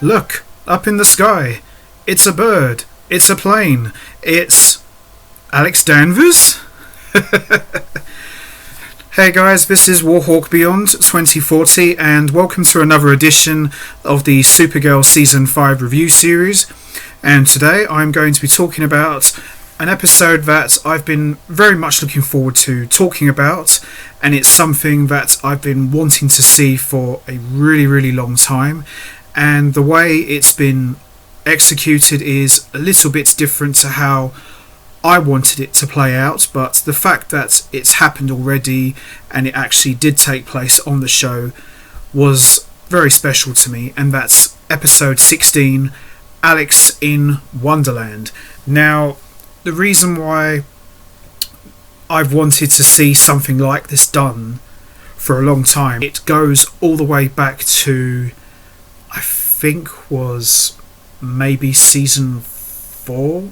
Look, up in the sky. It's a bird. It's a plane. It's Alex Danvers? Hey guys, this is Warhawk Beyond 2040 and welcome to another edition of the Supergirl Season 5 review series. And today I'm going to be talking about an episode that I've been very much looking forward to talking about, and it's something that I've been wanting to see for a really long time, and the way it's been executed is a little bit different to how I wanted it to play out, but the fact that it's happened already and it actually did take place on the show was very special to me, and that's episode 16, Alex in Wonderland. Now, the reason why I've wanted to see something like this done for a long time, it goes all the way back to, I think was maybe season 4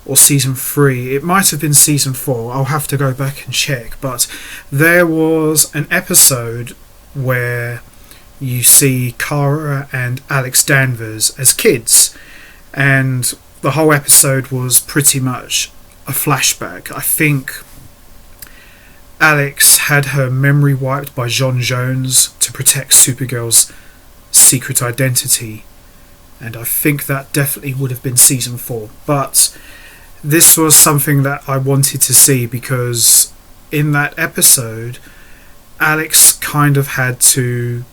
or season 3. It might have been season 4. I'll have to go back and check. But there was an episode where you see Kara and Alex Danvers as kids, and the whole episode was pretty much a flashback. I think Alex had her memory wiped by John Jones to protect Supergirl's secret identity, and I think that definitely would have been season 4. But this was something that I wanted to see because in that episode Alex kind of had to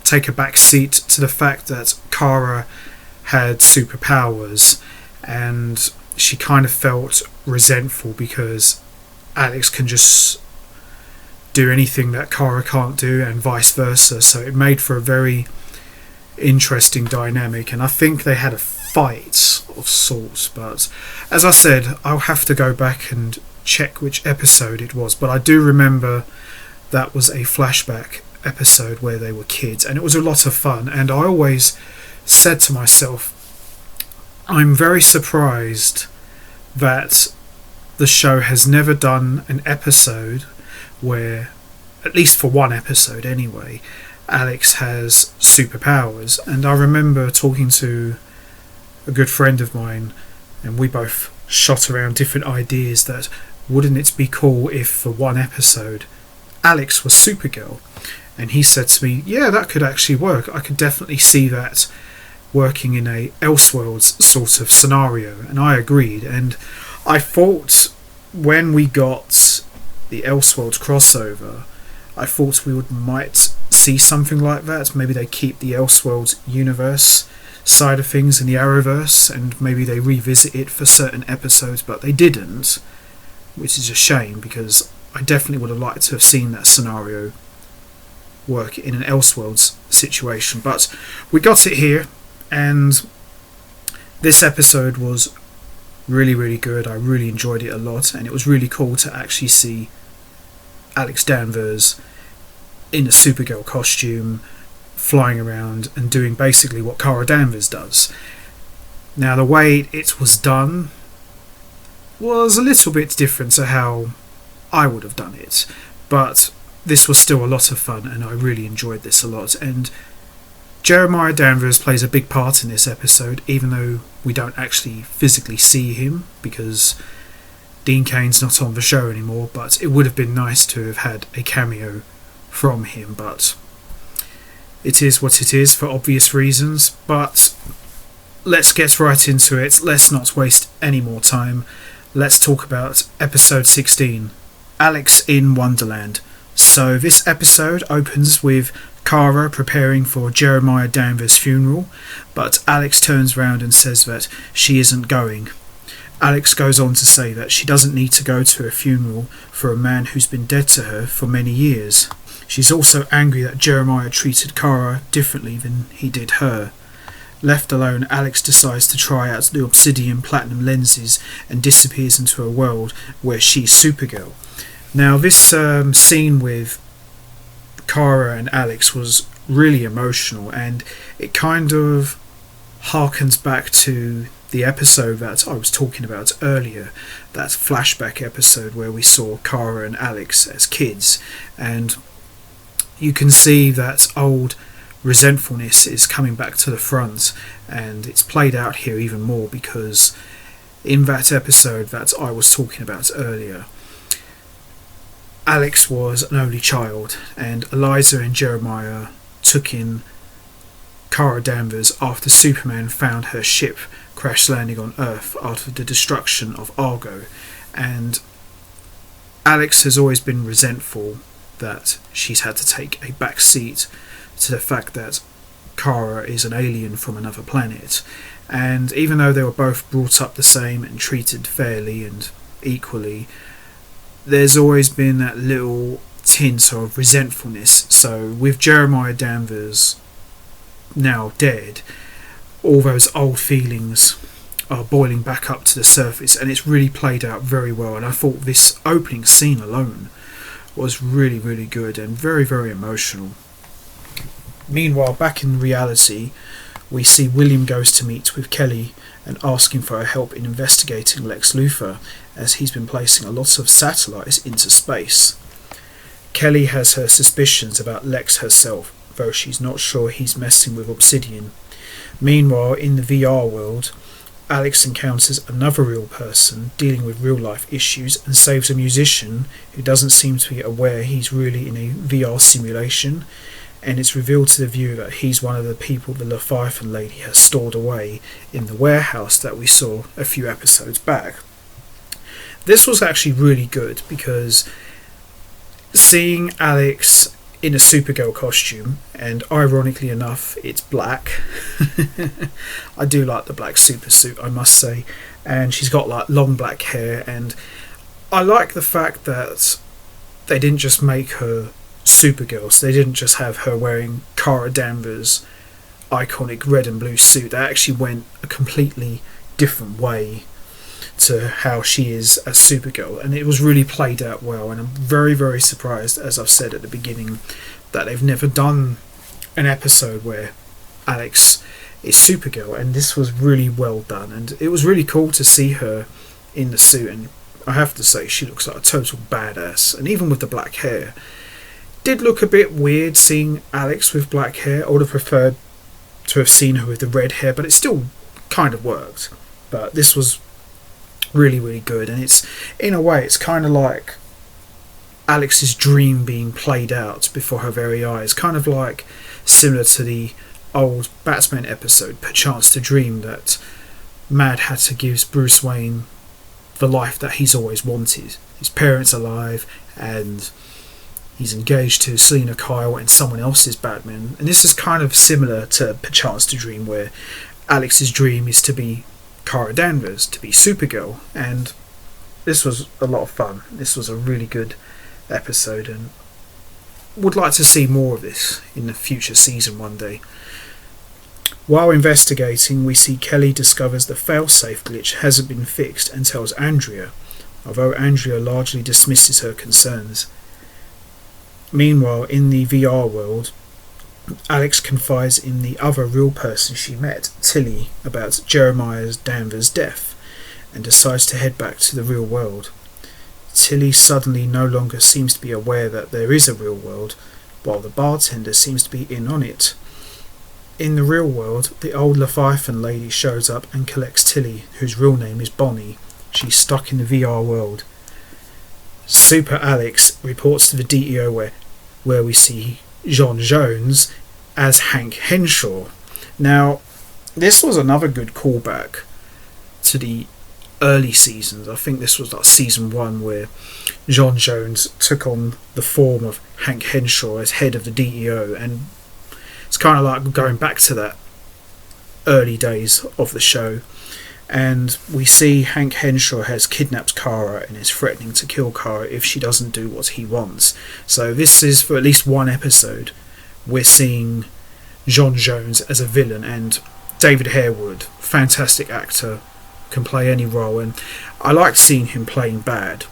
take a back seat to the fact that Kara had superpowers, and she kind of felt resentful because Alex can just do anything that Kara can't do and vice versa. So it made for a very interesting dynamic, and I think they had a fight of sorts, but as I said, I'll have to go back and check which episode it was, but I do remember that was a flashback episode where they were kids, and it was a lot of fun. And I always said to myself, I'm very surprised that the show has never done an episode where, at least for one episode anyway, Alex has superpowers. And I remember talking to a good friend of mine, and we both shot around different ideas that wouldn't it be cool if for one episode Alex was Supergirl. And he said to me, yeah, that could actually work. I could definitely see that working in a Elseworlds sort of scenario. And I agreed, and I thought when we got the Elseworlds crossover, I thought we might see something like that. Maybe they keep the Elseworlds universe side of things in the Arrowverse, and maybe they revisit it for certain episodes, but they didn't, which is a shame because I definitely would have liked to have seen that scenario work in an Elseworlds situation. But we got it here, and this episode was really good. I really enjoyed it a lot, and it was really cool to actually see Alex Danvers in a Supergirl costume flying around and doing basically what Kara Danvers does. Now, the way it was done was a little bit different to how I would have done it, but this was still a lot of fun, and I really enjoyed this a lot. And Jeremiah Danvers plays a big part in this episode, even though we don't actually physically see him because Dean Cain's not on the show anymore. But it would have been nice to have had a cameo from him, but it is what it is for obvious reasons. But let's get right into it. Let's not waste any more time. Let's talk about episode 16, Alex in Wonderland. So this episode opens with Kara preparing for Jeremiah Danvers' funeral, but Alex turns round and says that she isn't going. Alex goes on to say that she doesn't need to go to a funeral for a man who's been dead to her for many years. She's also angry that Jeremiah treated Kara differently than he did her. Left alone, Alex decides to try out the obsidian platinum lenses and disappears into a world where she's Supergirl. Now, this scene with Kara and Alex was really emotional, and it kind of harkens back to the episode that I was talking about earlier, that flashback episode where we saw Kara and Alex as kids, and you can see that old resentfulness is coming back to the front, and it's played out here even more because in that episode that I was talking about earlier, Alex was an only child, and Eliza and Jeremiah took in Kara Danvers after Superman found her ship crash landing on Earth after the destruction of Argo, and Alex has always been resentful that she's had to take a back seat to the fact that Kara is an alien from another planet, and even though they were both brought up the same and treated fairly and equally, there's always been that little tint of resentfulness. So with Jeremiah Danvers now dead, all those old feelings are boiling back up to the surface, and it's really played out very well. And I thought this opening scene alone was really, really good and very, very emotional. Meanwhile, back in reality, we see William goes to meet with Kelly and asking for her help in investigating Lex Luthor, as he's been placing a lot of satellites into space. Kelly has her suspicions about Lex herself, though she's not sure he's messing with Obsidian. Meanwhile, in the VR world, Alex encounters another real person dealing with real life issues and saves a musician who doesn't seem to be aware he's really in a VR simulation, and it's revealed to the viewer that he's one of the people the Leviathan lady has stored away in the warehouse that we saw a few episodes back. This was actually really good because seeing Alex in a Supergirl costume, and ironically enough it's black, I do like the black super suit, I must say, and she's got like long black hair, and I like the fact that they didn't just make her Supergirl, so they didn't just have her wearing Kara Danvers' iconic red and blue suit. They actually went a completely different way to how she is as Supergirl, and it was really played out well, and I'm very, very surprised, as I've said at the beginning, that they've never done an episode where Alex is Supergirl, and this was really well done, and it was really cool to see her in the suit, and I have to say she looks like a total badass, and even with the black hair, did look a bit weird seeing Alex with black hair. I would have preferred to have seen her with the red hair, but it still kind of worked. But this was really, really good, and it's, in a way, it's kind of like Alex's dream being played out before her very eyes, kind of like similar to the old Batman episode Perchance to Dream, that Mad Hatter gives Bruce Wayne the life that he's always wanted. His parents alive, and he's engaged to Selena Kyle and someone else's Batman, and this is kind of similar to Perchance to Dream, where Alex's dream is to be Kara Danvers, to be Supergirl, and this was a lot of fun. This was a really good episode, and would like to see more of this in the future season one day. While investigating, we see Kelly discovers the failsafe glitch hasn't been fixed and tells Andrea, although Andrea largely dismisses her concerns. Meanwhile, in the VR world, Alex confides in the other real person she met, Tilly, about Jeremiah Danvers' death, and decides to head back to the real world. Tilly suddenly no longer seems to be aware that there is a real world, while the bartender seems to be in on it. In the real world, the old Leviathan lady shows up and collects Tilly, whose real name is Bonnie. She's stuck in the VR world. Super Alex reports to the DEO where we see John Jones as Hank Henshaw. Now, this was another good callback to the early seasons. I think this was like season 1, where John Jones took on the form of Hank Henshaw as head of the DEO, and it's kind of like going back to that early days of the show. And we see Hank Henshaw has kidnapped Kara and is threatening to kill Kara if she doesn't do what he wants. So this is, for at least one episode, we're seeing John Jones as a villain, and David Harewood, fantastic actor, can play any role, and I like seeing him playing bad.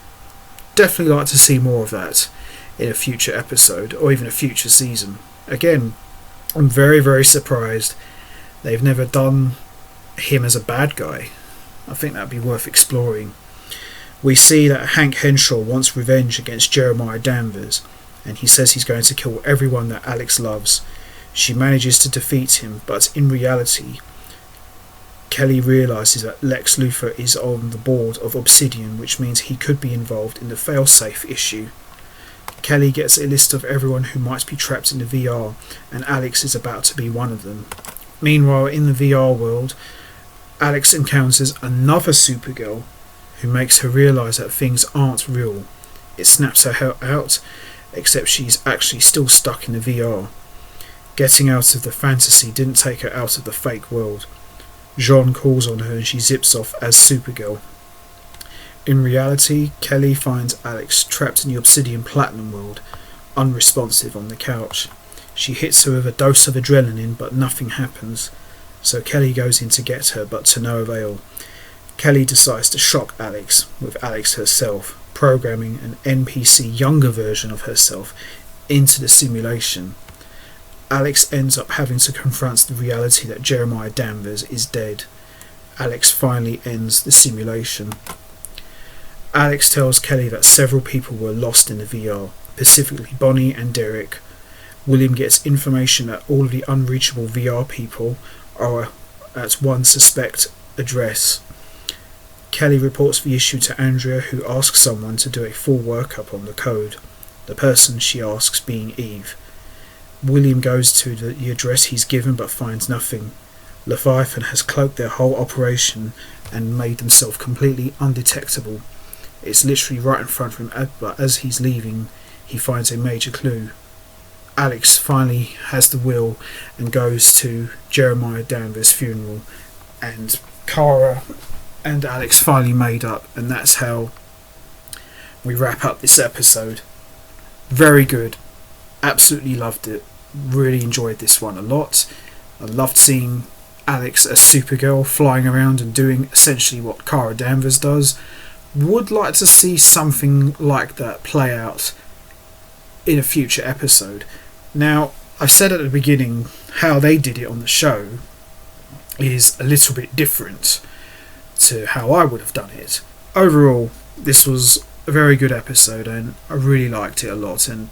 Definitely like to see more of that in a future episode, or even a future season. Again, I'm very, very surprised they've never done him as a bad guy. I think that'd be worth exploring. We see that Hank Henshaw wants revenge against Jeremiah Danvers, and he says he's going to kill everyone that Alex loves, She manages to defeat him, but in reality, Kelly realises that Lex Luthor is on the board of Obsidian, which means he could be involved in the failsafe issue. Kelly gets a list of everyone who might be trapped in the VR, and Alex is about to be one of them. Meanwhile, in the VR world, Alex encounters another Supergirl who makes her realise that things aren't real. It snaps her out, except she's actually still stuck in the VR. Getting out of the fantasy didn't take her out of the fake world. Jean calls on her and she zips off as Supergirl. In reality, Kelly finds Alex trapped in the Obsidian Platinum world, unresponsive on the couch. She hits her with a dose of adrenaline, but nothing happens, so Kelly goes in to get her, but to no avail. Kelly decides to shock Alex, with Alex herself, programming an NPC younger version of herself into the simulation. Alex ends up having to confront the reality that Jeremiah Danvers is dead. Alex finally ends the simulation. Alex tells Kelly that several people were lost in the VR, specifically Bonnie and Derek. William gets information that all of the unreachable VR people are at one suspect address. Kelly reports the issue to Andrea, who asks someone to do a full workup on the code, the person she asks being Eve. William goes to the address he's given but finds nothing. Leviathan has cloaked their whole operation and made themselves completely undetectable. It's literally right in front of him, but as he's leaving, he finds a major clue. Alex finally has the will and goes to Jeremiah Danvers' funeral, and Kara and Alex finally made up, and that's how we wrap up this episode. Very good. Absolutely loved it. Really enjoyed this one a lot. I loved seeing Alex as Supergirl flying around and doing essentially what Kara Danvers does. Would like to see something like that play out in a future episode. Now, I've said at the beginning how they did it on the show is a little bit different to how I would have done it. Overall, this was a very good episode and I really liked it a lot, and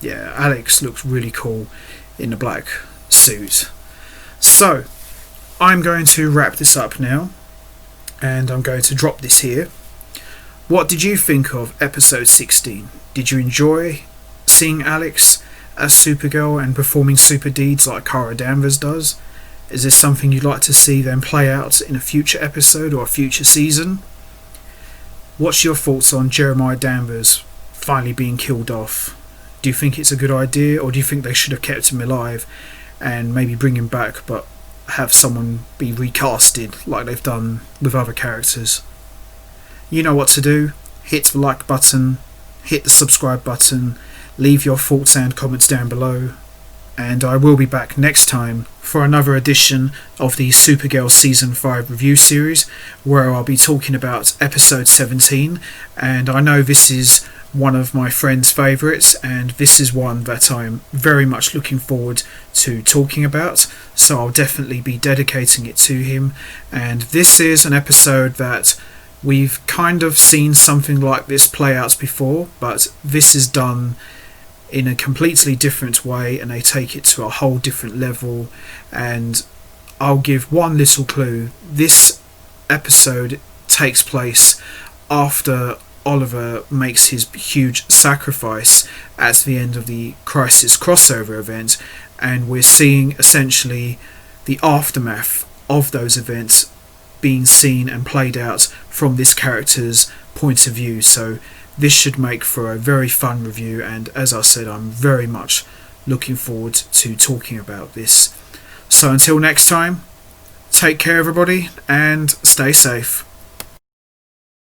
yeah, Alex looked really cool in the black suit. So, I'm going to wrap this up now and I'm going to drop this here. What did you think of episode 16? Did you enjoy seeing Alex as Supergirl and performing super deeds like Kara Danvers does? Is this something you'd like to see them play out in a future episode or a future season? What's your thoughts on Jeremiah Danvers finally being killed off? Do you think it's a good idea, or do you think they should have kept him alive and maybe bring him back but have someone be recasted like they've done with other characters? You know what to do. Hit the like button, hit the subscribe button, leave your thoughts and comments down below, and I will be back next time for another edition of the Supergirl Season 5 review series, where I'll be talking about episode 17, and I know this is one of my friend's favourites, and this is one that I'm very much looking forward to talking about, so I'll definitely be dedicating it to him. And this is an episode that we've kind of seen something like this play out before, but this is done in a completely different way and they take it to a whole different level. And I'll give one little clue. This episode takes place after Oliver makes his huge sacrifice at the end of the Crisis crossover event, and we're seeing essentially the aftermath of those events being seen and played out from this character's point of view. So this should make for a very fun review, and as I said, I'm very much looking forward to talking about this. So until next time, take care everybody and stay safe.